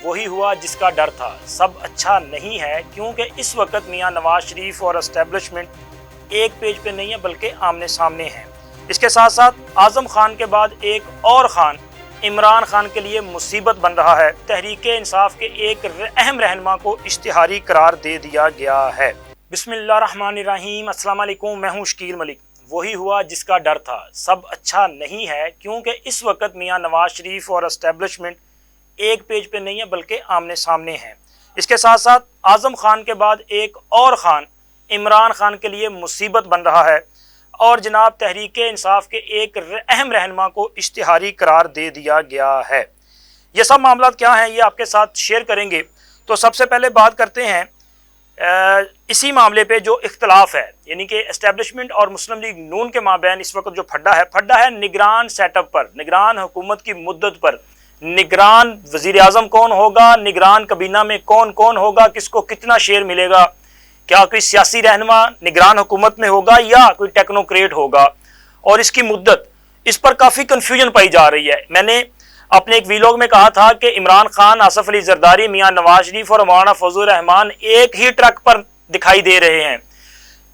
وہی ہوا جس کا ڈر تھا، سب اچھا نہیں ہے، کیونکہ اس وقت میاں نواز شریف اور اسٹیبلشمنٹ ایک پیج پہ نہیں ہے بلکہ آمنے سامنے ہیں۔ اس کے ساتھ ساتھ اعظم خان کے بعد ایک اور خان عمران خان کے لیے مصیبت بن رہا ہے۔ تحریک انصاف کے ایک اہم رہنما کو اشتہاری قرار دے دیا گیا ہے۔ بسم اللہ الرحمن الرحیم، السلام علیکم، میں ہوں شکیل ملک۔ وہی ہوا جس کا ڈر تھا، سب اچھا نہیں ہے، کیونکہ اس وقت میاں نواز شریف اور اسٹیبلشمنٹ ایک پیج پہ نہیں ہے بلکہ آمنے سامنے ہیں۔ اس کے ساتھ ساتھ اعظم خان کے بعد ایک اور خان عمران خان کے لیے مصیبت بن رہا ہے، اور جناب تحریک انصاف کے ایک اہم رہنما کو اشتہاری قرار دے دیا گیا ہے۔ یہ سب معاملات کیا ہیں یہ آپ کے ساتھ شیئر کریں گے۔ تو سب سے پہلے بات کرتے ہیں اسی معاملے پہ جو اختلاف ہے، یعنی کہ اسٹیبلشمنٹ اور مسلم لیگ نون کے مابین اس وقت جو پھڈا ہے نگران سیٹ اپ پر، نگران حکومت کی مدت پر، نگران وزیر اعظم کون ہوگا، نگران کابینہ میں کون کون ہوگا، کس کو کتنا شیئر ملے گا، کیا کوئی سیاسی رہنما نگران حکومت میں ہوگا یا کوئی ٹیکنوکریٹ ہوگا، اور اس کی مدت، اس پر کافی کنفیوژن پائی جا رہی ہے۔ میں نے اپنے ایک ویلوگ میں کہا تھا کہ عمران خان، آصف علی زرداری، میاں نواز شریف اور مولانا فضل الرحمان ایک ہی ٹرک پر دکھائی دے رہے ہیں،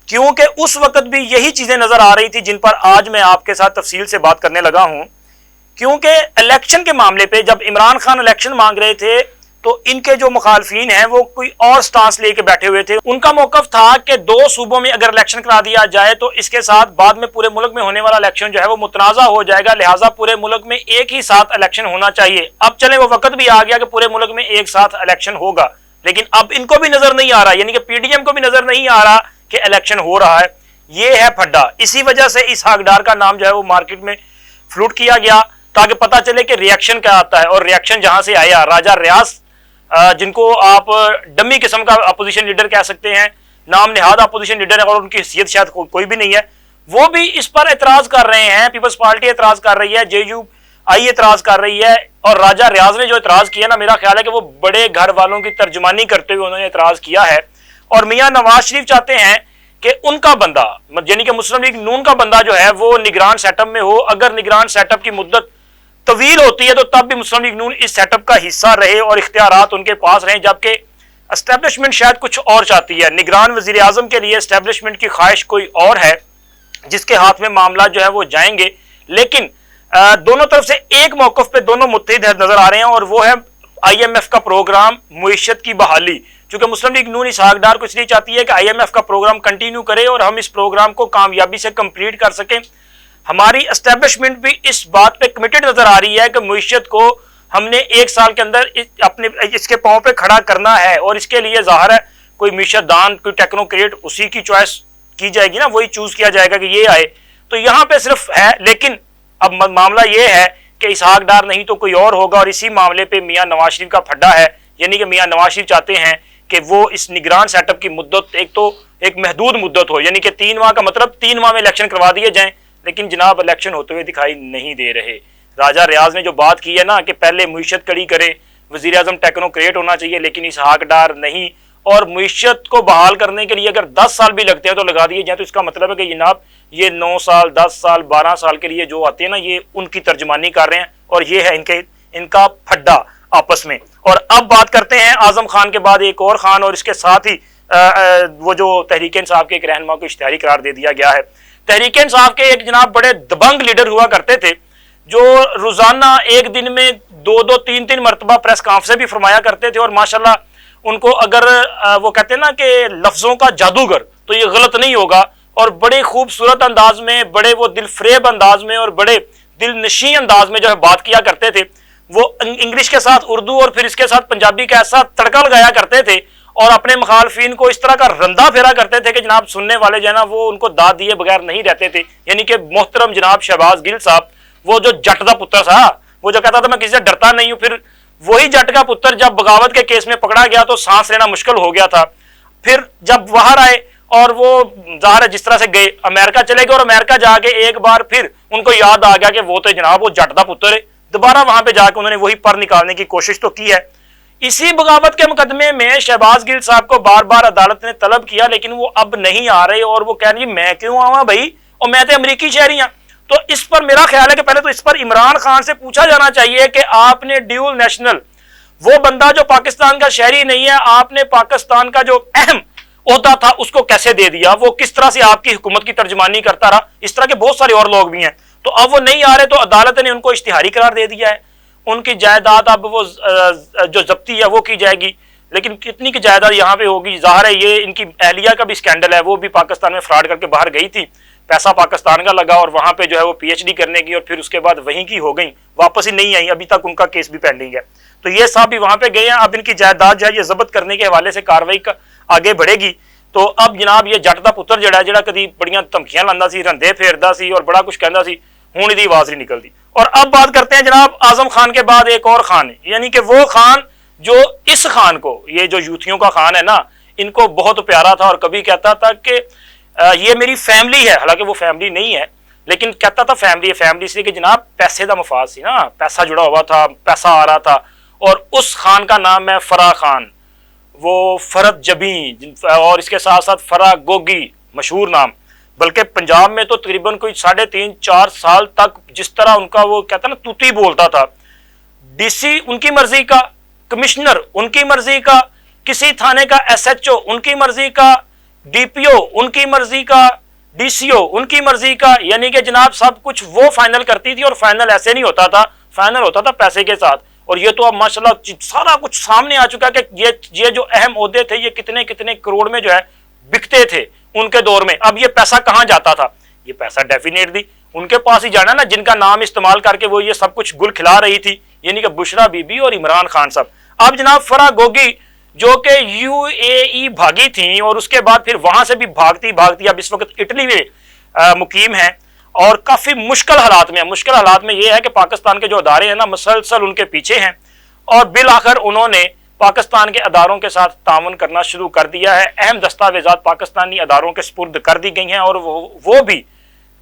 کیونکہ اس وقت بھی یہی چیزیں نظر آ رہی تھی جن پر آج میں آپ کے ساتھ تفصیل سے بات کرنے لگا ہوں۔ کیونکہ الیکشن کے معاملے پہ جب عمران خان الیکشن مانگ رہے تھے تو ان کے جو مخالفین ہیں وہ کوئی اور سٹانس لے کے بیٹھے ہوئے تھے۔ ان کا موقف تھا کہ 2 صوبوں میں اگر الیکشن کرا دیا جائے تو اس کے ساتھ بعد میں پورے ملک میں ہونے والا الیکشن جو ہے وہ متنازع ہو جائے گا، لہٰذا پورے ملک میں ایک ہی ساتھ الیکشن ہونا چاہیے۔ اب چلیں وہ وقت بھی آ گیا کہ پورے ملک میں ایک ساتھ الیکشن ہوگا، لیکن اب ان کو بھی نظر نہیں آ رہا، یعنی کہ پی ڈی ایم کو بھی نظر نہیں آ رہا کہ الیکشن ہو رہا ہے۔ یہ ہے پھڈا۔ اسی وجہ سے اسحاق ڈار کا نام جو ہے وہ مارکیٹ میں فلوٹ کیا گیا تاکہ پتہ چلے کہ ریئیکشن کیا آتا ہے، اور ریئیکشن جہاں سے آیا، راجہ ریاض جن کو آپ ڈمی قسم کا اپوزیشن لیڈر کہہ سکتے ہیں، نام نہاد اپوزیشن لیڈر ہے اور ان کی حیثیت شاید کوئی بھی نہیں ہے، وہ بھی اس پر اعتراض کر رہے ہیں۔ پیپلز پارٹی اعتراض کر رہی ہے، جے یو آئی اعتراض کر رہی ہے، اور راجہ ریاض نے جو اعتراض کیا نا، میرا خیال ہے کہ وہ بڑے گھر والوں کی ترجمانی کرتے ہوئے انہوں نے اعتراض کیا ہے۔ اور میاں نواز شریف چاہتے ہیں کہ ان کا بندہ، یعنی کہ مسلم لیگ نون کا بندہ جو ہے وہ نگران سیٹ اپ میں ہو۔ اگر نگران سیٹ اپ کی مدت طویل ہوتی ہے تو تب بھی مسلم لیگ نون اس سیٹ اپ کا حصہ رہے اور اختیارات ان کے پاس رہیں، جبکہ اسٹیبلشمنٹ شاید کچھ اور چاہتی ہے۔ نگران وزیر اعظم کے لیے اسٹیبلشمنٹ کی خواہش کوئی اور ہے جس کے ہاتھ میں معاملات جو ہے وہ جائیں گے، لیکن دونوں طرف سے ایک موقف پہ دونوں متحد نظر آ رہے ہیں، اور وہ ہے آئی ایم ایف کا پروگرام معیشت کی بحالی۔ چونکہ مسلم لیگ نون اسحاق ڈار کو اس لیے چاہتی ہے کہ آئی ایم ایف کا پروگرام کنٹینیو کرے اور ہم اس پروگرام کو کامیابی سے کمپلیٹ کر سکیں۔ ہماری اسٹیبلشمنٹ بھی اس بات پہ کمیٹڈ نظر آ رہی ہے کہ معیشت کو ہم نے 1 سال کے اندر اپنے اس کے پاؤں پہ کھڑا کرنا ہے، اور اس کے لیے ظاہر ہے کوئی معیشت دان، کوئی ٹیکنوکریٹ، اسی کی چوائس کی جائے گی نا، وہی چوز کیا جائے گا کہ یہ آئے۔ تو یہاں پہ صرف ہے، لیکن اب معاملہ یہ ہے کہ اسحاق ڈار نہیں تو کوئی اور ہوگا، اور اسی معاملے پہ میاں نواز شریف کا پھڈا ہے، یعنی کہ میاں نواز شریف چاہتے ہیں کہ وہ اس نگران سیٹ اپ کی مدت ایک محدود مدت ہو، یعنی کہ 3 ماہ کا مطلب 3 ماہ میں الیکشن کروا دیے جائیں، لیکن جناب الیکشن ہوتے ہوئے دکھائی نہیں دے رہے۔ راجہ ریاض نے جو بات کی ہے نا کہ پہلے معیشت کڑی کرے، وزیر اعظم ٹیکنوکریٹ ہونا چاہیے، لیکن اسحاق ڈار نہیں، اور معیشت کو بحال کرنے کے لیے اگر 10 سال بھی لگتے ہیں تو لگا دیے جائیں، تو اس کا مطلب ہے کہ جناب یہ 9 سال 10 سال 12 سال کے لیے جو آتے ہیں نا، یہ ان کی ترجمانی کر رہے ہیں، اور یہ ہے ان کا پھڈا آپس میں۔ اور اب بات کرتے ہیں اعظم خان کے بعد ایک اور خان، اور اس کے ساتھ ہی وہ جو تحریک انصاف کے ایک رہنما کو اشتہاری قرار دے دیا گیا ہے۔ تحریک انصاف کے ایک جناب بڑے دبنگ لیڈر ہوا کرتے تھے جو روزانہ ایک دن میں 2 3 مرتبہ پریس کانفرنس بھی فرمایا کرتے تھے، اور ماشاءاللہ ان کو اگر وہ کہتے ہیں نا کہ لفظوں کا جادوگر، تو یہ غلط نہیں ہوگا، اور بڑے خوبصورت انداز میں، بڑے وہ دل فریب انداز میں اور بڑے دل نشیں انداز میں جو ہے بات کیا کرتے تھے۔ وہ انگلش کے ساتھ اردو اور پھر اس کے ساتھ پنجابی کا ایسا تڑکا لگایا کرتے تھے، اور اپنے مخالفین کو اس طرح کا رندہ پھیرا کرتے تھے کہ جناب سننے والے جو ہے نا وہ ان کو داد دیے بغیر نہیں رہتے تھے۔ یعنی کہ محترم جناب شہباز گل صاحب، وہ جو جٹ دا پتر تھا، وہ جو کہتا تھا میں کسی سے ڈرتا نہیں ہوں، پھر وہی جٹ کا پتر جب بغاوت کے کیس میں پکڑا گیا تو سانس لینا مشکل ہو گیا تھا۔ پھر جب باہر آئے اور وہ ظاہر ہے جس طرح سے گئے امریکہ چلے گئے، اور امریکہ جا کے ایک بار پھر ان کو یاد آ گیا کہ وہ تو جناب وہ جٹ دا پتر ہے، دوبارہ وہاں پہ جا کے انہوں نے وہی پر نکالنے کی کوشش تو کی ہے۔ اسی بغاوت کے مقدمے میں شہباز گل صاحب کو بار بار عدالت نے طلب کیا، لیکن وہ اب نہیں آ رہے، اور وہ کہہ رہی میں کیوں آؤں بھائی، اور میں تو امریکی شہری ہوں۔ تو اس پر میرا خیال ہے کہ پہلے تو اس پر عمران خان سے پوچھا جانا چاہیے کہ آپ نے ڈیول نیشنل وہ بندہ جو پاکستان کا شہری نہیں ہے، آپ نے پاکستان کا جو اہم عہدہ تھا اس کو کیسے دے دیا؟ وہ کس طرح سے آپ کی حکومت کی ترجمانی کرتا رہا؟ اس طرح کے بہت سارے اور لوگ بھی ہیں۔ تو اب وہ نہیں آ رہے تو عدالت نے ان کو اشتہاری قرار دے دیا ہے، ان کی جائیداد اب وہ جو ضبطی ہے وہ کی جائے گی، لیکن کتنی کی جائیداد یہاں پہ ہوگی؟ ظاہر ہے یہ ان کی اہلیہ کا بھی اسکینڈل ہے، وہ بھی پاکستان میں فراڈ کر کے باہر گئی تھی، پیسہ پاکستان کا لگا اور وہاں پہ جو ہے وہ پی ایچ ڈی کرنے کی، اور پھر اس کے بعد وہیں کی ہو گئی، واپس ہی نہیں آئی، ابھی تک ان کا کیس بھی پینڈنگ ہے۔ تو یہ صاحب بھی وہاں پہ گئے ہیں، اب ان کی جائیداد جو ہے یہ ضبط کرنے کے حوالے سے کاروائی آگے بڑھے گی۔ تو اب جناب یہ جٹ دا پتر جڑا ہے، جڑا کدی بڑیاں دھمکیاں لاندا سی، رندے پھیردا سی اور بڑا کچھ کہندا سی، ہن دی آواز نہیں نکلدی۔ اور اب بات کرتے ہیں جناب اعظم خان کے بعد ایک اور خان ہے، یعنی کہ وہ خان جو اس خان کو، یہ جو یوتھیوں کا خان ہے نا، ان کو بہت پیارا تھا اور کبھی کہتا تھا کہ یہ میری فیملی ہے، حالانکہ وہ فیملی نہیں ہے، لیکن کہتا تھا فیملی ہے، فیملی اس لیے کہ جناب پیسے دا مفاد سی نا، پیسہ جڑا ہوا تھا، پیسہ آ رہا تھا۔ اور اس خان کا نام ہے فرا خان، وہ فرد جبیں، اور اس کے ساتھ ساتھ فرا گوگی مشہور نام، بلکہ پنجاب میں تو تقریباً کوئی 3.5-4 سال تک جس طرح ان کا وہ کہتا نا توتی بولتا تھا، ڈی سی ان کی مرضی کا، کمشنر ان کی مرضی کا، کسی تھانے کا ایس ایچ او ان کی مرضی کا، ڈی پی او ان کی مرضی کا، ڈی سی او ان کی مرضی کا، یعنی کہ جناب سب کچھ وہ فائنل کرتی تھی، اور فائنل ایسے نہیں ہوتا تھا، فائنل ہوتا تھا پیسے کے ساتھ۔ اور یہ تو اب ماشاءاللہ سارا کچھ سامنے آ چکا کہ یہ جو اہم عہدے تھے یہ کتنے کتنے کروڑ میں جو ہے بکتے تھے ان کے دور میں۔ اب یہ پیسہ کہاں جاتا تھا؟ یہ پیسہ ڈیفینیٹلی ان کے پاس ہی جانا نا، جن کا نام استعمال کر کے وہ یہ سب کچھ گل کھلا رہی تھی، یعنی کہ بشرا بی بی اور عمران خان صاحب۔ اب جناب فرا گوگی جو کہ یو اے ای بھاگی تھیں اور اس کے بعد پھر وہاں سے بھی بھاگتی اب اس وقت اٹلی میں مقیم ہیں، اور کافی مشکل حالات میں یہ ہے کہ پاکستان کے جو ادارے ہیں نا مسلسل ان کے پیچھے ہیں، اور بالآخر انہوں نے پاکستان کے اداروں کے ساتھ تعاون کرنا شروع کر دیا ہے۔ اہم دستاویزات پاکستانی اداروں کے سپرد کر دی گئی ہیں، اور وہ بھی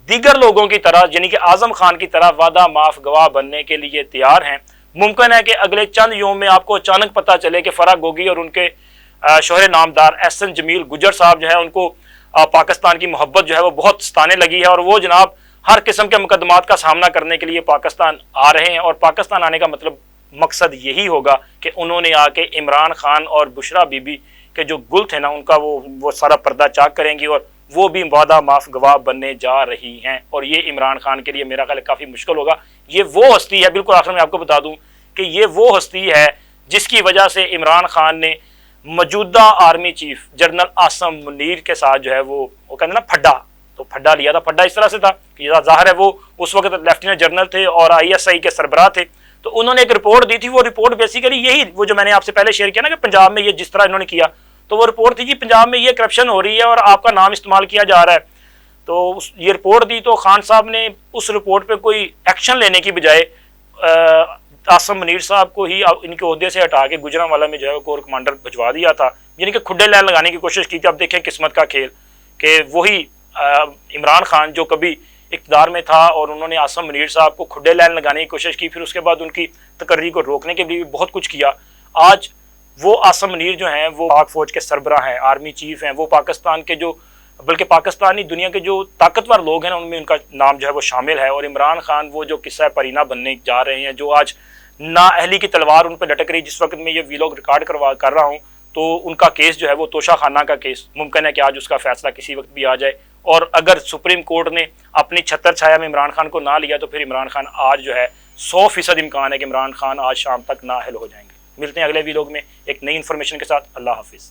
دیگر لوگوں کی طرح یعنی کہ اعظم خان کی طرح وعدہ معاف گواہ بننے کے لیے تیار ہیں۔ ممکن ہے کہ اگلے چند یوم میں آپ کو اچانک پتہ چلے کہ فرا گوگی اور ان کے شوہر نامدار احسن جمیل گجر صاحب جو ہے ان کو پاکستان کی محبت جو ہے وہ بہت ستانے لگی ہے، اور وہ جناب ہر قسم کے مقدمات کا سامنا کرنے کے لیے پاکستان آ رہے ہیں۔ اور پاکستان آنے کا مقصد یہی ہوگا کہ انہوں نے آ کے عمران خان اور بشرا بی بی کے جو گل تھے نا ان کا وہ سارا پردہ چاک کریں گی، اور وہ بھی وعدہ معاف گواہ بننے جا رہی ہیں، اور یہ عمران خان کے لیے میرا خیال کافی مشکل ہوگا۔ یہ وہ ہستی ہے، بالکل آخر میں آپ کو بتا دوں کہ یہ وہ ہستی ہے جس کی وجہ سے عمران خان نے موجودہ army chief general Asim Munir کے ساتھ جو ہے وہ کہتے ہیں نا پھڈا لیا تھا۔ پھڈا اس طرح سے تھا کہ ظاہر ہے وہ اس وقت لیفٹیننٹ جنرل تھے اور آئی ایس آئی کے سربراہ تھے، تو انہوں نے ایک رپورٹ دی تھی۔ وہ رپورٹ بیسیکلی یہی وہ جو میں نے آپ سے پہلے شیئر کیا نا کہ پنجاب میں یہ جس طرح انہوں نے کیا، تو وہ رپورٹ تھی جی پنجاب میں یہ کرپشن ہو رہی ہے اور آپ کا نام استعمال کیا جا رہا ہے۔ تو یہ رپورٹ دی تو خان صاحب نے اس رپورٹ پہ کوئی ایکشن لینے کی بجائے عاصم منیر صاحب کو ہی ان کے عہدے سے ہٹا کے گجرانوالہ میں جو ہے کور کمانڈر بھجوا دیا تھا، یعنی کہ کھڈے لین لگانے کی کوشش کی تھی۔ اب دیکھیں قسمت کا کھیل کہ وہی عمران خان جو کبھی اقتدار میں تھا اور انہوں نے عاصم منیر صاحب کو کھڈے لین لگانے کی کوشش کی، پھر اس کے بعد ان کی تقرری کو روکنے کے لیے بھی بہت کچھ کیا۔ آج وہ عاصم منیر جو ہیں وہ پاک فوج کے سربراہ ہیں، آرمی چیف ہیں، وہ پاکستان کے جو بلکہ پاکستانی دنیا کے جو طاقتور لوگ ہیں ان میں ان کا نام جو ہے وہ شامل ہے۔ اور عمران خان وہ جو قصہ پرینہ بننے جا رہے ہیں، جو آج نااہلی کی تلوار ان پہ لٹک رہی، جس وقت میں یہ ویلوگ ریکارڈ کر رہا ہوں تو ان کا کیس جو ہے وہ توشہ خانہ کا کیس، ممکن ہے کہ آج اس کا فیصلہ کسی وقت بھی آ جائے، اور اگر سپریم کورٹ نے اپنی چھتر چھایا میں عمران خان کو نہ لیا تو پھر عمران خان آج جو ہے 100% امکان ہے کہ عمران خان آج شام تک نااہل ہو جائیں گے۔ ملتے ہیں اگلے ویلوگ میں ایک نئی انفارمیشن کے ساتھ۔ اللہ حافظ۔